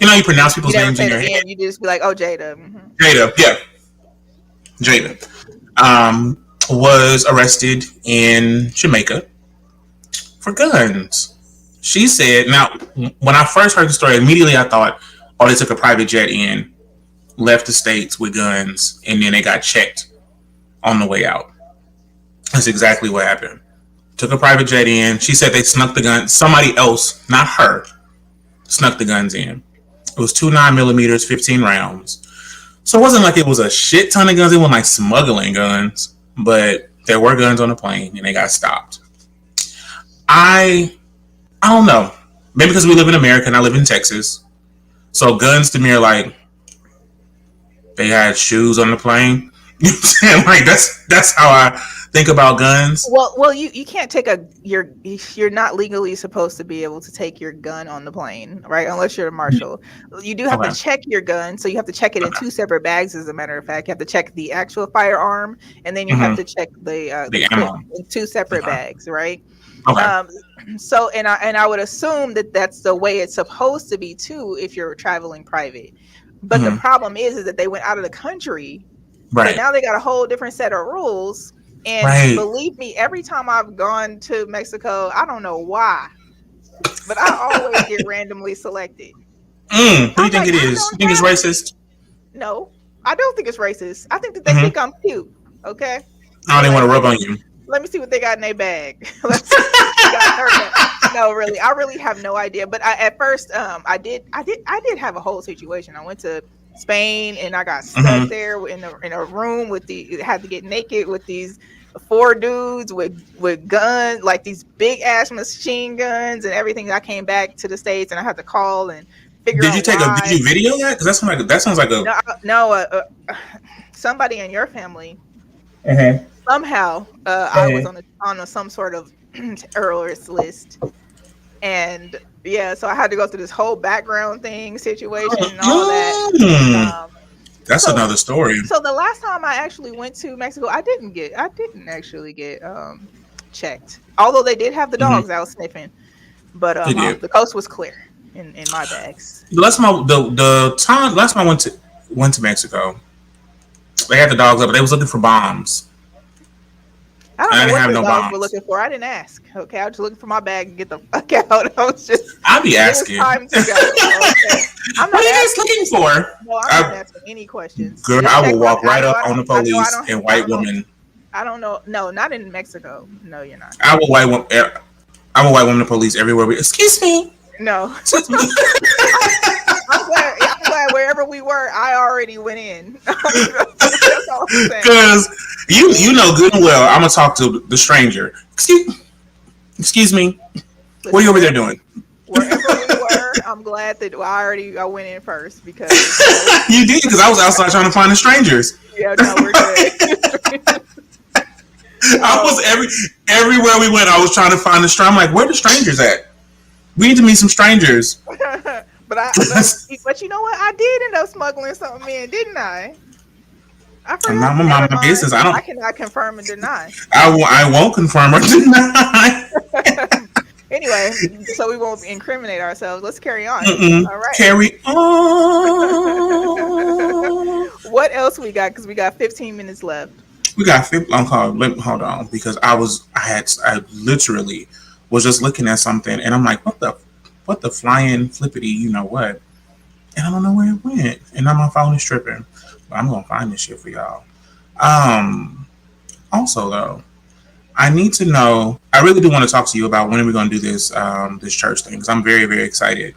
you know, you pronounce You people's never names in say your the head. end. You just be like, "Oh, Jada." Jada, yeah, Jada, was arrested in Jamaica for guns. She said, now, when I first heard the story, immediately I thought, oh, they took a private jet in, left the States with guns, and then they got checked on the way out. That's exactly what happened. Took a private jet in. She said they snuck the gun. Somebody else, not her, snuck the guns in. It was 2 9mm, 15 rounds. So it wasn't like it was a shit ton of guns. It wasn't like smuggling guns, but there were guns on the plane and they got stopped. I don't know. Maybe because we live in America and I live in Texas. So guns to me are like they had shoes on the plane. You know what I'm saying? Like that's how I think about guns. Well, you can't take you're not legally supposed to be able to take your gun on the plane, right? Unless you're a marshal. You do have to Okay. check your gun, so you have to check it in Okay. 2 separate bags. As a matter of fact, you have to check the actual firearm, and then you have to check the The clip ammo. in 2 separate Okay. bags, right? Okay. So I would assume that that's the way it's supposed to be too if you're traveling private. But the problem is that they went out of the country. So Right. now they got a whole different set of rules. And Right. believe me, every time I've gone to Mexico, I don't know why, but I always get randomly selected. What do you I'm think like, it I is? You don't think it's have racist? no, I don't think it's racist. I think that they think I'm cute. Okay. Oh, they They're want to like, rub on you. let me see what they got in their bag. Let's see what they got in their bag. No, really, I really have no idea. But at first, I did have a whole situation. I went to Spain and I got stuck there in a room with had to get naked with these 4 dudes with guns, like these big ass machine guns and everything. I came back to the States and I had to call and figure Did you out take a? Did why. you video that? Because that sounds like a. No, somebody in your family Mhm. somehow I was on some sort of terrorist list, and yeah, so I had to go through this whole background thing situation and all that. Um, That's so another story. so the last time I actually went to Mexico, I didn't actually get checked. Although they did have the dogs out sniffing, but They did. the coast was clear in my bags. Last time I went to Mexico, they had the dogs up, but they was looking for bombs. I don't I know didn't what have the no dogs were bombs. looking for. I didn't ask. Okay, I was just looking for my bag and get the fuck out. I was just I'd be it was asking. time to go. Okay. I'm What not are you guys asking. looking for? No, I'm not asking any questions. Girl, Just I check will my. walk right up on the I know. police and I white don't know. woman. I don't know. No, not in Mexico. No, you're not. I will white woman. I will white woman the police everywhere. Excuse me. No. I'm glad wherever we were, I already went in. That's all I'm saying. Because you know good and well, I'm gonna talk to the stranger. Excuse me. What are you over there doing? Wherever we were, I'm glad that I went in first because You did, because I was outside trying to find the strangers. yeah, no, we're good. I was everywhere we went. I was trying to find the stranger. I'm like, where the strangers at? We need to meet some strangers. but you know what? I did end up smuggling something in, didn't I? I forgot. I'm not my business. I cannot confirm and deny. I won't confirm or deny. Anyway, so we won't incriminate ourselves. Let's carry on. All right. Carry on. What else we got? Because we got 15 minutes left. We got 50. Hold on, because I literally was just looking at something, and I'm like, what the flying flippity, you know what? And I don't know where it went, and now my phone is tripping. But I'm gonna find this shit for y'all. Also though, I need to know. I really do want to talk to you about when are we gonna do this church thing, because I'm very, very excited.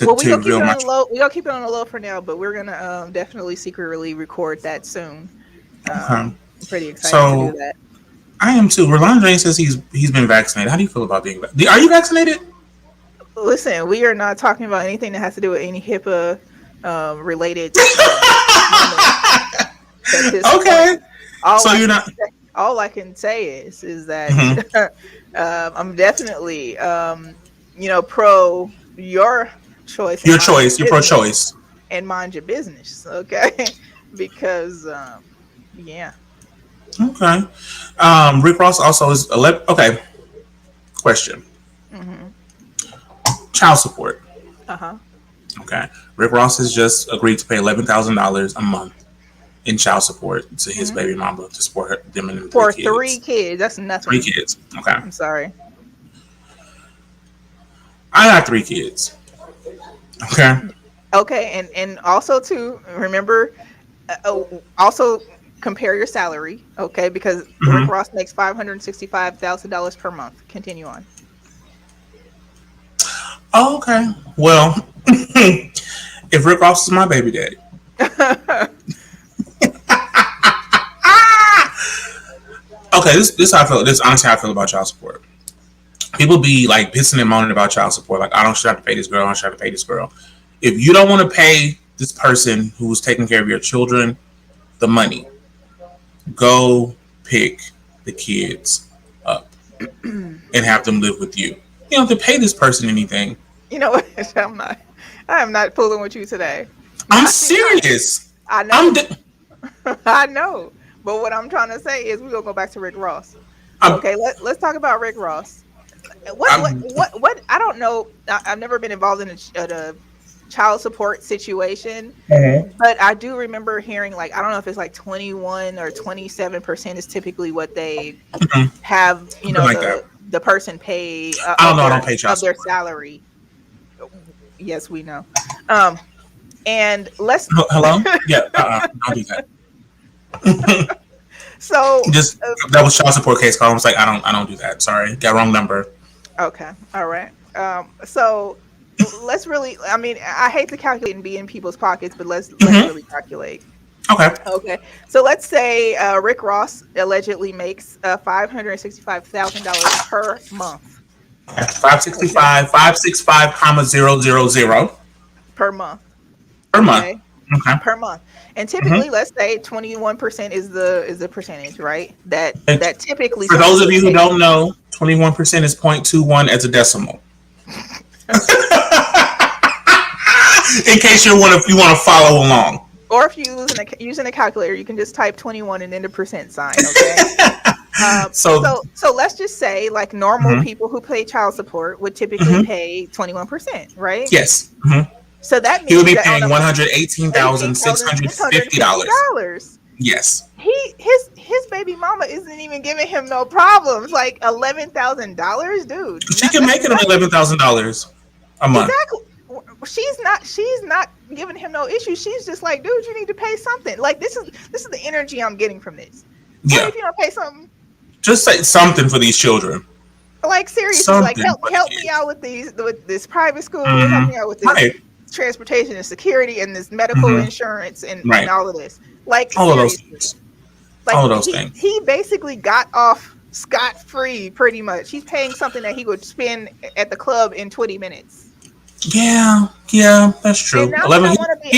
Well, we to gonna keep reveal it my. on the low. We gonna keep it on the low for now, but we're gonna definitely secretly record that soon. Okay. I'm pretty excited to do So that. I am too. Rolando James says he's been vaccinated. How do you feel about being vaccinated? Are you vaccinated? Listen, we are not talking about anything that has to do with any HIPAA related comments at this point. Okay. All So I you're can not. say, all I can say is that Mhm. I'm definitely pro your choice and Your mind choice. You're your business pro-choice. and mind your business, okay? Because yeah. Okay. Rick Ross also is 11. Okay. Question. Hmm. Child support. Uh-huh. Okay. Rick Ross has just agreed to pay $11,000 a month in child support to his Hmm. baby mama to support them and them three For 3 kids. kids, that's Three nothing. kids. Okay. I'm sorry. I got 3 kids. Okay. Okay, and also too, remember, also compare your salary, okay? Because Rick Mm-hmm. Ross makes $565,000 per month. Continue on. Oh, okay. Well, if Rick Ross is my baby daddy. Okay, this how I feel. This honestly how I feel about child support. People be like pissing and moaning about child support. Like, I don't should have to pay this girl. I don't should have to pay this girl. If you don't want to pay this person who's taking care of your children the money, go pick the kids up and have them live with you. You don't have to pay this person anything. You know what? I am not fooling with you today. I'm Not, not, serious. I I'm. know. I know. But what I'm trying to say is we're gonna go back to Rick Ross. I'm, Okay, let's talk about Rick Ross. I'm What I don't know. I've never been involved in a child support situation, Mhm. but I do remember hearing, like, I don't know if it's like 21 or 27% is typically what they Mhm. have, Something like that. the person pay I don't know. I don't pay child of their support. salary. Yes, we know. Um, and let's Hello? Yeah. Don't do that. so Just that was child support case call. I was like, I don't do that. Sorry, got wrong number. okay, all right. So let's really. I mean, I hate to calculate and be in people's pockets, but let's Hmm. really calculate. Okay. Okay, so let's say Rick Ross allegedly makes $565,000 per month. Okay, 565, 565, 000 per month. per month. Okay, Okay. per month. And Hmm. typically, let's say 21% is the percentage, right? That And that typically for those someone of would you who pay. don't know, 21% is 0.21 as a decimal. In case you want to follow along. Or if you using a calculator, you can just type 21 and then the percent sign. Okay. So, So let's just say, like, normal mhm, people who pay child support would typically mhm, pay 21%, right? yes. Mhm. So that He would means be that on paying a $118,650. $18,650, Yes. his baby mama isn't even giving him no problems. Like $11,000, dude. She can That's make it on nothing. $11,000 a month. Exactly. She's not giving him no issue. She's just like, dude, you need to pay something. Like, this is the energy I'm getting from this. What Yeah. if you don't pay something? Just say something for these children. Like, seriously, like, Something for the help me kids. out with this private school, help Hmm. me out with this Right. transportation and security and this medical Hmm. insurance and Right. all of this. Like, All of those seriously. things. Like, All of those he things. he basically got off scot free, pretty much. He's paying something that he would spend at the club in 20 minutes. Yeah. Yeah. That's And true. not that 11. I want to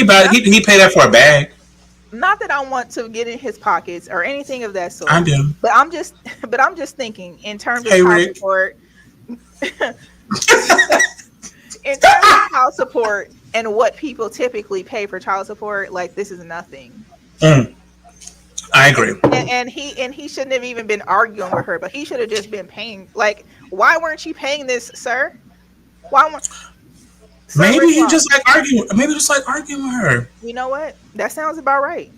be He paid that for a bag. not that I want to get in his pockets or anything of that I sort. do. But I'm just thinking in terms of Hey, child Rick. support. In terms of child support and what people typically pay for child support, like, this is nothing. Mm, I agree. And he shouldn't have even been arguing with her, but he should have just been paying. Like, why weren't you paying this, sir? Why weren't Sir Maybe Rick he Ross? just like arguing. Maybe just like arguing with her. You know what? That sounds about right.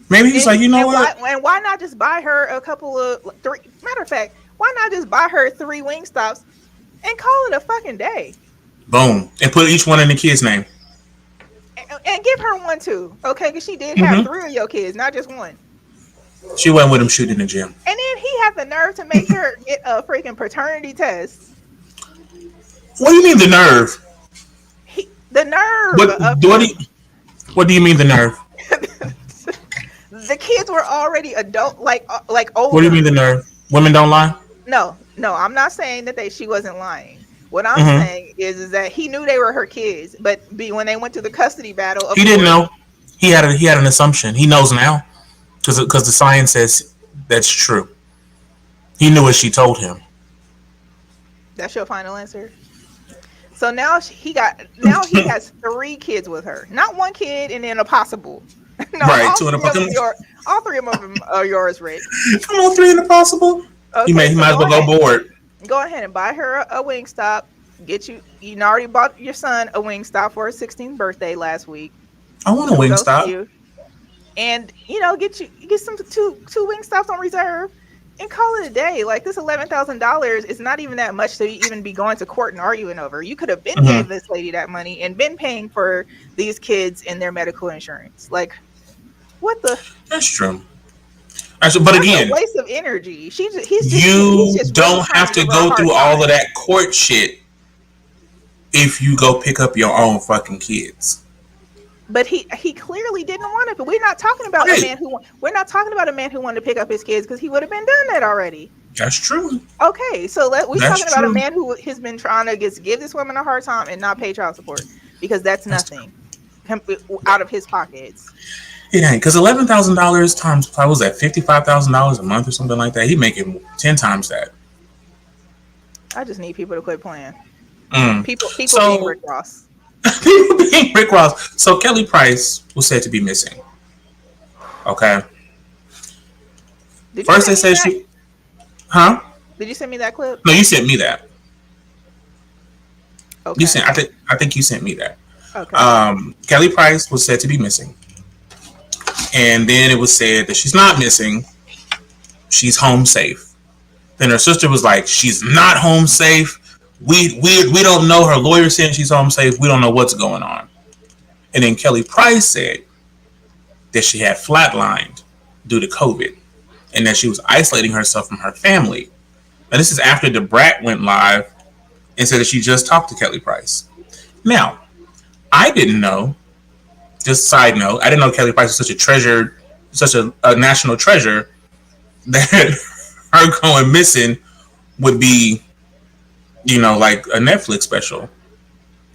Maybe he's And like, you know and why what? and why not just buy her a couple of three? Matter of fact, why not just buy her 3 Wingstops and call it a fucking day, Boom, and put each one in the kid's name. and give her one too, okay? Because she did have Hmm. 3 of your kids, not just one. She went with him shooting in the gym. And then he had the nerve to make her get a freaking paternity test. What do you mean the nerve? The nerve What of what do him. you, what do you mean the nerve? The kids were already adult, like What do you mean older. the nerve? Women don't lie. No, no, I'm not saying that she wasn't lying. What I'm Hmm. saying is that he knew they were her kids, but when they went to the custody battle, of He didn't course, know. He had an assumption. He knows now because the science says that's true. He knew what she told him. that's your final answer. So now now he has three kids with her, not one kid and then a possible. No, Right. Two in a all three of them are yours, Rick. come on, three in the possible. Okay, He so might as well go board. go ahead and buy her a wing stop. Get you already bought your son a wing stop for his 16th birthday last week. I want a So wing go see stop. you. And get some two wing stops on reserve and call it a day. Like this $11,000 is not even that much to even be going to court and arguing over. You could have been Hmm. gave this lady that money and been paying for these kids and their medical insurance. Like what the That's true. But that's a again, waste of energy. He's you just really don't trying have to to give her a go hard through all of time. that court shit if you go pick up your own fucking kids. But he clearly didn't want it. But we're not talking about a Right. man who wanted to pick up his kids because he would have been done that already. That's true. Okay, so we're That's talking about a true. man who has been trying to give this woman a hard time and not pay child support because that's That's true. nothing out of his pockets. It ain't because $11,000 times what was that $55,000 a month or something like that. He making 10 times that. I just need people to quit playing. Mm. People being So Rick Ross. people being Rick Ross. So Kelly Price was said to be missing. Okay. Did you First they send me said that? she, huh? Did you send me that clip? No, you sent me that. You Okay. sent. I think you sent me that. Okay. Kelly Price was said to be missing, and then it was said that she's not missing. She's home safe. Then her sister was like, "She's not home safe. We don't know." Her lawyer saying she's home safe. We don't know what's going on. And then Kelly Price said that she had flatlined due to COVID, and that she was isolating herself from her family. Now this is after the Brat went live and said that she just talked to Kelly Price. Now I didn't know. Just side note, I didn't know Kelly Price was such a treasure, such a national treasure that her going missing would be, like a Netflix special.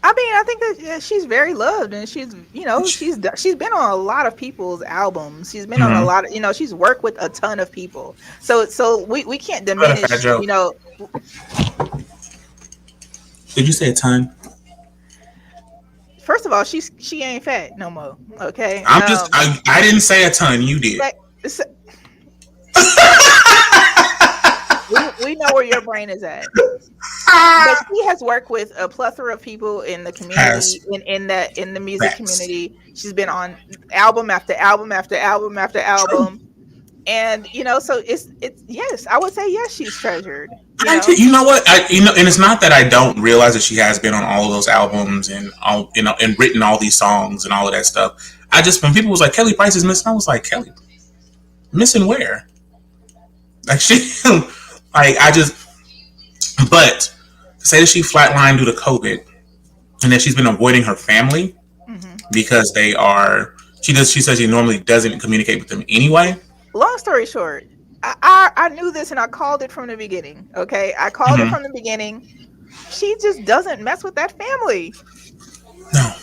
I mean, I think that she's very loved, and she's been on a lot of people's albums. She's been on a Mm-hmm. lot of she's worked with a ton of people. So we can't What a fat diminish. joke. Did you say a ton? First of all, she ain't fat no more. Okay, I didn't say a ton. You did. like, we know where your brain is at. But she has worked with a plethora of people in the Has community, in the music facts. community. She's been on album after album after album after True. album, and so it's yes, I would say yes, she's treasured. You know what? And it's not that I don't realize that she has been on all of those albums and all, and written all these songs and all of that stuff. I just when people was like Kelly Price is missing, I was like Kelly missing where? Like she, like I just. But to say that she flatlined due to COVID and that she's been avoiding her family Hmm. because they are. She says she normally doesn't communicate with them anyway. Long story short, I knew this and I called it from the beginning. Okay, I called it Hmm. from the beginning. She just doesn't mess with that family. No,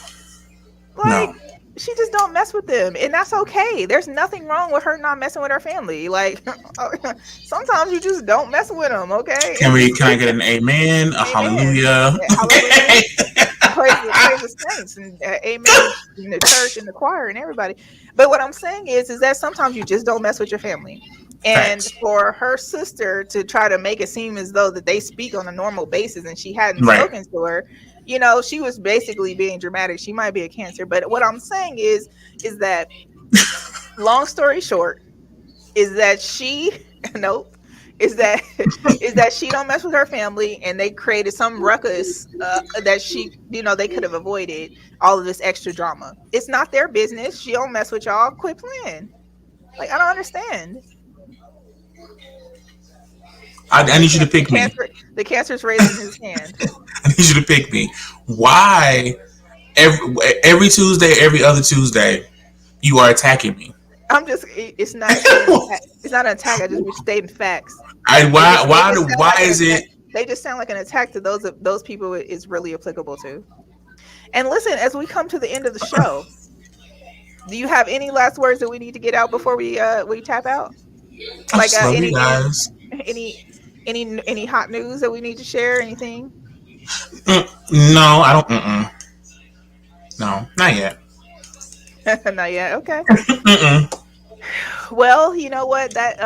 Like no. she just don't mess with them, and that's okay. There's nothing wrong with her not messing with her family. Like sometimes you just don't mess with them. Okay, Can I get an amen? A amen. hallelujah? Yeah, hallelujah. Praise the saints and amen in the church and the choir and everybody. But what I'm saying is that sometimes you just don't mess with your family. And Facts. for her sister to try to make it seem as though that they speak on a normal basis and she hadn't Right. spoken to her, she was basically being dramatic. She might be a Cancer, but what I'm saying is that long story short is that she nope is that is that she don't mess with her family, and they created some ruckus that they could have avoided all of this extra drama. It's not their business. She don't mess with y'all. Quit playing. Like I don't understand. I need you to pick me. The Cancer's raising his hand. I need you to pick me. Why every Tuesday, every other Tuesday, you are attacking me. It's not an attack. It's not an attack. I just be stating facts. Why is it? They just sound like an attack to those people it is really applicable to. And listen, as we come to the end of the show, do you have any last words that we need to get out before we tap out? I Like just love you guys. any any hot news that we need to share? Anything? No, I don't. No, not yet. Not yet. Okay. Mm-mm. Well, you know what? That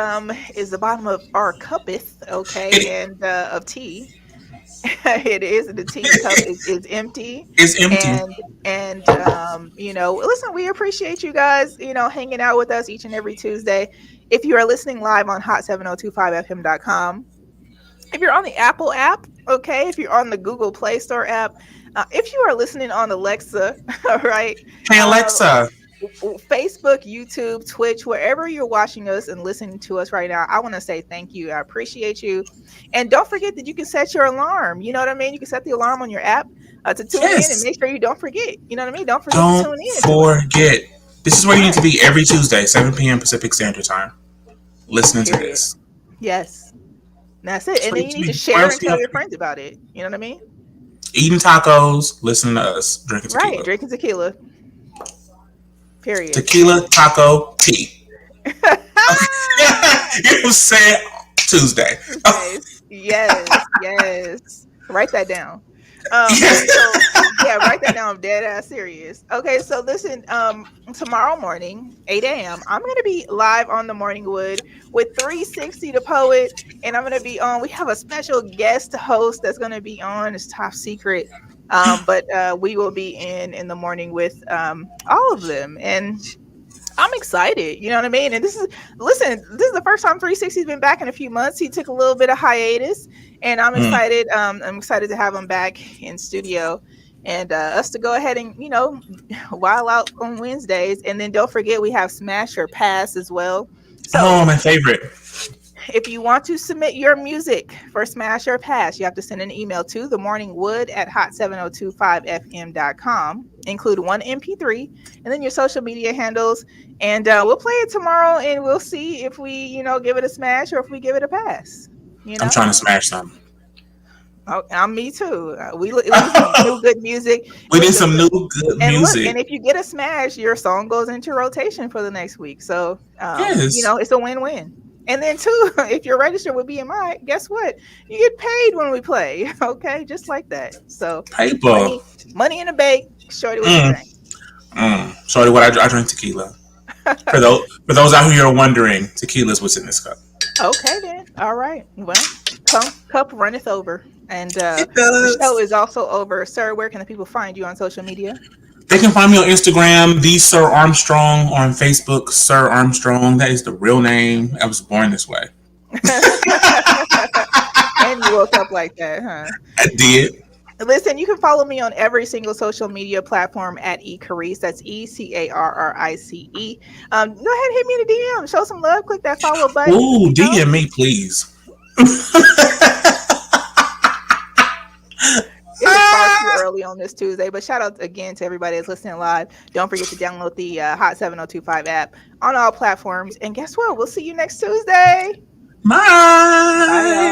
is the bottom of our cupeth, okay, It, and of tea. It is the teacup is empty, it's empty. and listen, we appreciate you guys, hanging out with us each and every Tuesday. If you are listening live on hot7025fm.com, if you're on the Apple app, okay, if you're on the Google Play Store app, if you are listening on Alexa, all right, Hey uh, Alexa. Facebook, YouTube, Twitch, wherever you're watching us and listening to us right now, I want to say thank you. I appreciate you. And don't forget that you can set your alarm. You know what I mean? You can set the alarm on your app to tune in and Yes. make sure you don't forget. You know what I mean? Don't forget to Don't tune in to us. forget. This is where you need to be every Tuesday, 7 p.m. Pacific Standard Time, listening to Period. this. Yes. That's it. It's And where then you you need need to to be. Where share else and do you tell have your to be? friends about it. You know what I mean? Eating tacos, listening to us, drinking Right. tequila. Drinking tequila. Period. Tequila, taco, tea. You know what I'm saying? Tuesday. Tuesdays. Yes. Yes. Write that down. So yeah, write that down. I'm dead ass serious. Okay, so listen, tomorrow morning, 8 a.m., I'm gonna be live on the Morning Wood with 360 the Poet, and I'm gonna be on. We have a special guest host that's gonna be on. It's top secret. But we will be in the morning with all of them. And I'm excited, you know what I mean? And this is the first time 360's been back in a few months. He took a little bit of hiatus, and I'm Mm. excited. I'm excited to have him back in studio and us to go ahead and, while out on Wednesdays. And then don't forget we have Smash or Pass as well. So Oh, my favorite. if you want to submit your music for Smash or Pass, you have to send an email to themorningwood@hot7025fm.com. Include one MP3 and then your social media handles. And we'll play it tomorrow and we'll see if we, give it a smash or if we give it a pass. You I'm know? trying to smash some. Oh, me too. We need some new good music. We need Listen, some new good and look, music. and if you get a smash, your song goes into rotation for the next week. So, Yes. it's a win-win. And then too, if you're registered with BMI, guess what? You get paid when we play. Okay, just like that. So, Paper. money in the bank. Shorty, what you Mm. think? Sorry, what I drink tequila. For those out here wondering, tequila is what's in this cup. Okay, then. All right. Well, cup runneth over, and It the show does. is also over. Sir, where can the people find you on social media? They can find me on Instagram, the Sir Armstrong, on Facebook, Sir Armstrong. That is the real name. I was born this way. And you woke up like that, huh? I did. Listen, you can follow me on every single social media platform at eCarrice. That's ECARRICE. Go ahead and hit me in the DM. Show some love. Click that follow button. Ooh, DM me, please. It is far too early on this Tuesday, but shout out again to everybody that's listening live. Don't forget to download the Hot 7025 app on all platforms. And guess what? We'll see you next Tuesday.